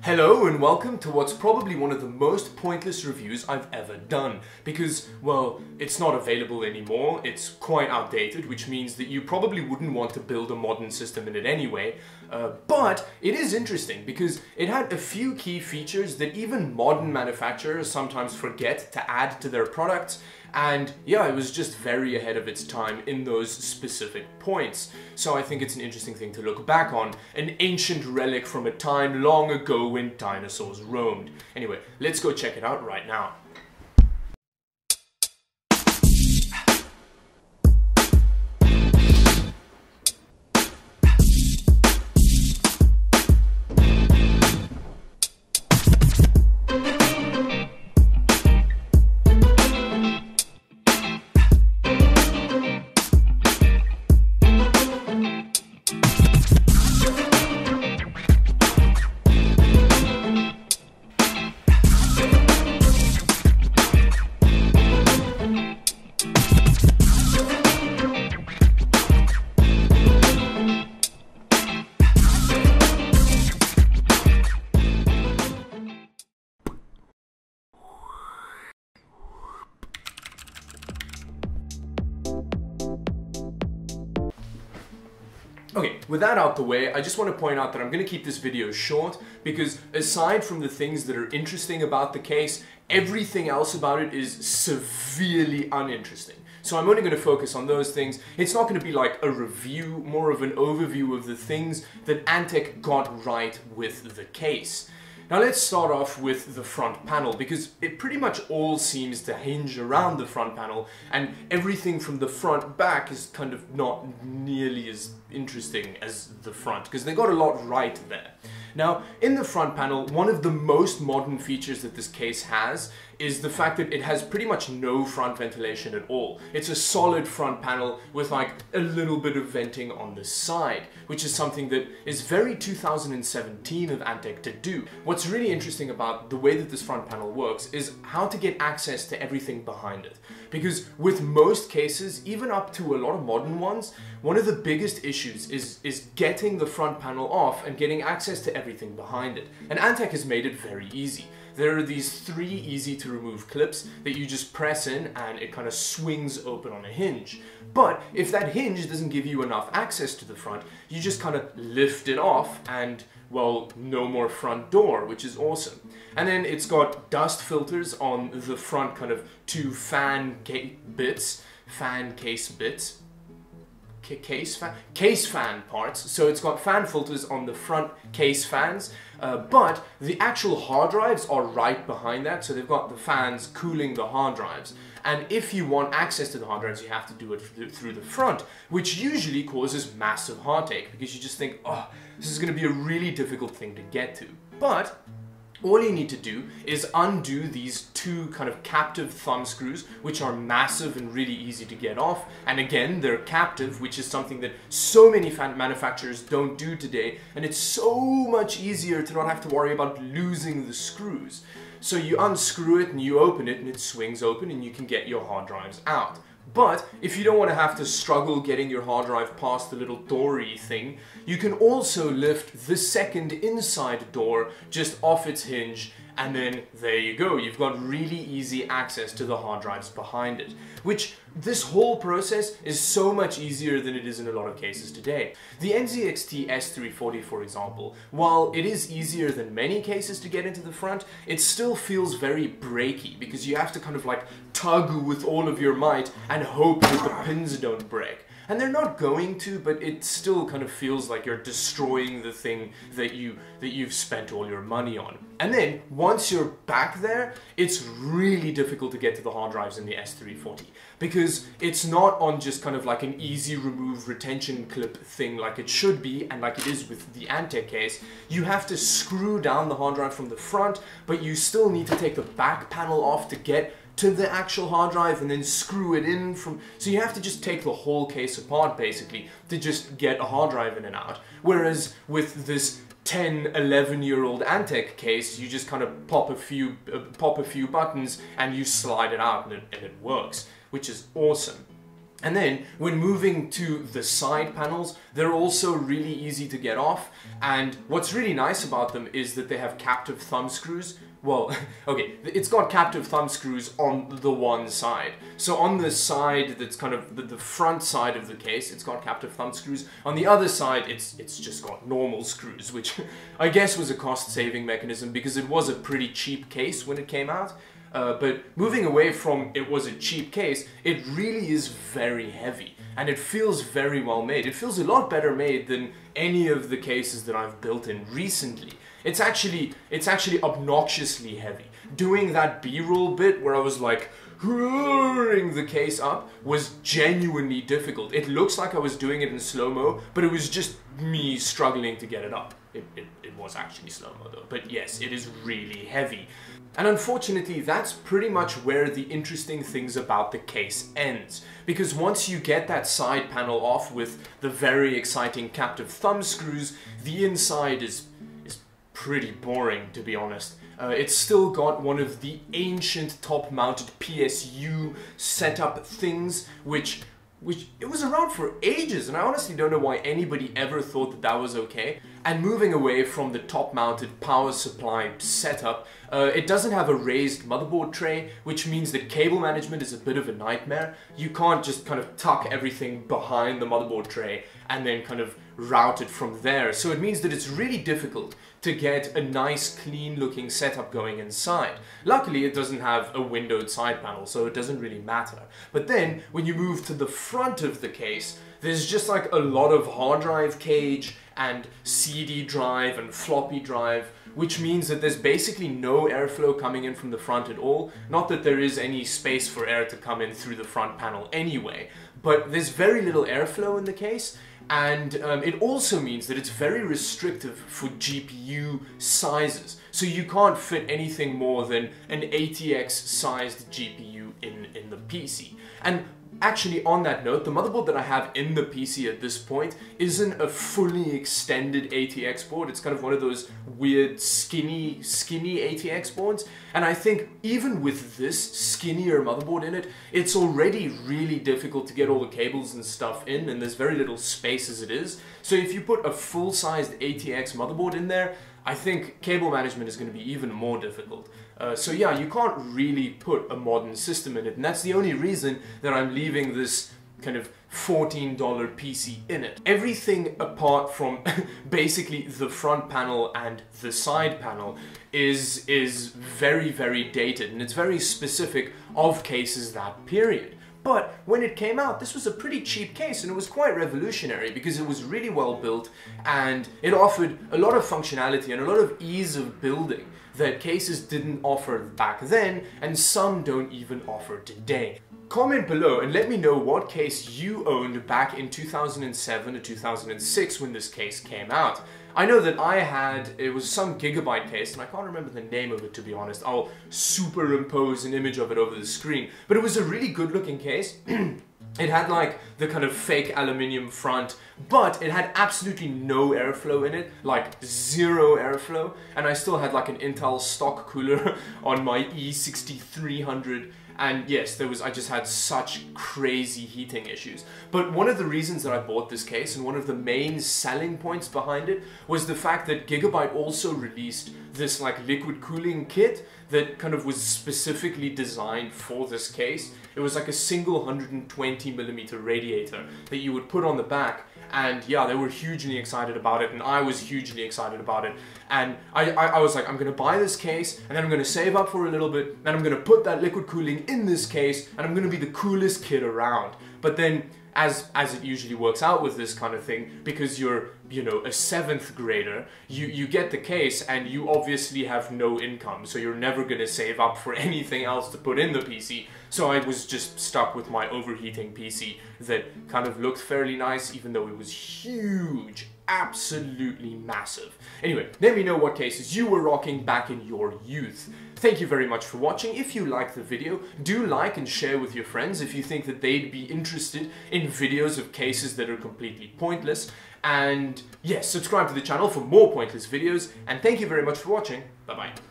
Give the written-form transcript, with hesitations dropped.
Hello and welcome to what's probably one of the most pointless reviews I've ever done because, well, it's not available anymore, it's quite outdated, which means that you probably wouldn't want to build a modern system in it anyway, but it is interesting because it had a few key features that even modern manufacturers sometimes forget to add to their products, and yeah, it was just very ahead of its time in those specific points. So I think it's an interesting thing to look back on, an ancient relic from a time long ago when dinosaurs roamed. Anyway, let's go check it out right now. Okay, with that out the way, I just want to point out that I'm going to keep this video short because aside from the things that are interesting about the case, everything else about it is severely uninteresting. So I'm only going to focus on those things. It's not going to be like a review, more of an overview of the things that Antec got right with the case. Now let's start off with the front panel because it pretty much all seems to hinge around the front panel, and everything from the front back is kind of not nearly as interesting as the front because they got a lot right there. Now in the front panel, one of the most modern features that this case has is the fact that it has pretty much no front ventilation at all. It's a solid front panel with like a little bit of venting on the side, which is something that is very 2017 of Antec to do. What's really interesting about the way that this front panel works is how to get access to everything behind it. Because with most cases, even up to a lot of modern ones, one of the biggest issues is getting the front panel off and getting access to everything behind it. And Antec has made it very easy. There are these 3 easy to remove clips that you just press in and it kind of swings open on a hinge. But if that hinge doesn't give you enough access to the front, you just kind of lift it off and, well, no more front door, which is awesome. And then it's got dust filters on the front kind of 2 fan case fan parts. So it's got fan filters on the front case fans, but the actual hard drives are right behind that, so they've got the fans cooling the hard drives. And if you want access to the hard drives, you have to do it through the front, which usually causes massive heartache because you just think, oh, this is going to be a really difficult thing to get to. But all you need to do is undo these 2 kind of captive thumb screws, which are massive and really easy to get off. And again, they're captive, which is something that so many manufacturers don't do today. And it's so much easier to not have to worry about losing the screws. So you unscrew it and you open it and it swings open and you can get your hard drives out. But if you don't want to have to struggle getting your hard drive past the little door-y thing, you can also lift the second inside door just off its hinge, and then there you go. You've got really easy access to the hard drives behind it, which this whole process is so much easier than it is in a lot of cases today. The NZXT S340, for example, while it is easier than many cases to get into the front, it still feels very breaky because you have to kind of like tug with all of your might and hope that the pins don't break. And they're not going to, but it still kind of feels like you're destroying the thing that you've spent all your money on. And then, once you're back there, it's really difficult to get to the hard drives in the S340 because it's not on just kind of like an easy remove retention clip thing like it should be and like it is with the Antec case. You have to screw down the hard drive from the front, but you still need to take the back panel off to get to the actual hard drive and then screw it in from, so you have to just take the whole case apart basically to just get a hard drive in and out. Whereas with this 10, 11-year-old Antec case, you just kind of pop a few buttons and you slide it out and it works, which is awesome. And then when moving to the side panels, they're also really easy to get off. And what's really nice about them is that they have captive thumb screws. Well, okay, it's got captive thumb screws on the one side. So on the side that's kind of the front side of the case, it's got captive thumb screws. On the other side, it's just got normal screws, which I guess was a cost-saving mechanism because it was a pretty cheap case when it came out. But moving away from it was a cheap case, it really is very heavy. And it feels very well made. It feels a lot better made than any of the cases that I've built in recently. It's actually obnoxiously heavy. Doing that B-roll bit where I was like hurling the case up was genuinely difficult. It looks like I was doing it in slow-mo, but it was just me struggling to get it up. It was actually slow-mo though, but yes, it is really heavy. And unfortunately, that's pretty much where the interesting things about the case ends. Because once you get that side panel off with the very exciting captive thumb screws, the inside is pretty boring, to be honest. It's still got one of the ancient top-mounted PSU setup things, which it was around for ages, and I honestly don't know why anybody ever thought that that was okay. And moving away from the top-mounted power supply setup, it doesn't have a raised motherboard tray, which means that cable management is a bit of a nightmare. You can't just kind of tuck everything behind the motherboard tray and then kind of route it from there. So it means that it's really difficult to get a nice clean looking setup going inside. Luckily it doesn't have a windowed side panel, so it doesn't really matter. But then when you move to the front of the case, there's just like a lot of hard drive cage and CD drive and floppy drive, which means that there's basically no airflow coming in from the front at all. Not that there is any space for air to come in through the front panel anyway, but there's very little airflow in the case. And it also means that it's very restrictive for GPU sizes. So you can't fit anything more than an ATX sized GPU in the PC. And actually, on that note, the motherboard that I have in the PC at this point isn't a fully extended ATX board. It's kind of one of those weird skinny ATX boards. And I think even with this skinnier motherboard in it, it's already really difficult to get all the cables and stuff in, and there's very little space as it is. So if you put a full-sized ATX motherboard in there, I think cable management is going to be even more difficult. So yeah, you can't really put a modern system in it, and that's the only reason that I'm leaving this kind of $14 PC in it. Everything apart from basically the front panel and the side panel is very, very dated, and it's very specific of cases that period. But when it came out, this was a pretty cheap case, and it was quite revolutionary because it was really well built and it offered a lot of functionality and a lot of ease of building that cases didn't offer back then, and some don't even offer today. Comment below and let me know what case you owned back in 2007 or 2006 when this case came out. I know that I had, it was some Gigabyte case, and I can't remember the name of it, to be honest. I'll superimpose an image of it over the screen. But it was a really good looking case. It had like the kind of fake aluminium front, but it had absolutely no airflow in it, like zero airflow. And I still had like an Intel stock cooler on my E6300. And yes, I just had such crazy heating issues. But one of the reasons that I bought this case, and one of the main selling points behind it, was the fact that Gigabyte also released this like liquid cooling kit that kind of was specifically designed for this case. It was like a single 120mm radiator that you would put on the back, and yeah, they were hugely excited about it, and I was hugely excited about it. And I was like, I'm gonna buy this case, and then I'm gonna save up for a little bit, and I'm gonna put that liquid cooling in this case, and I'm gonna be the coolest kid around. But then, as it usually works out with this kind of thing, because you're, you know, a 7th grader, you get the case and you obviously have no income, so you're never gonna save up for anything else to put in the PC. So I was just stuck with my overheating PC that kind of looked fairly nice, even though it was huge, absolutely massive. Anyway, let me know what cases you were rocking back in your youth. Thank you very much for watching. If you liked the video, do like and share with your friends if you think that they'd be interested in videos of cases that are completely pointless. And yes, subscribe to the channel for more pointless videos, and thank you very much for watching. Bye bye.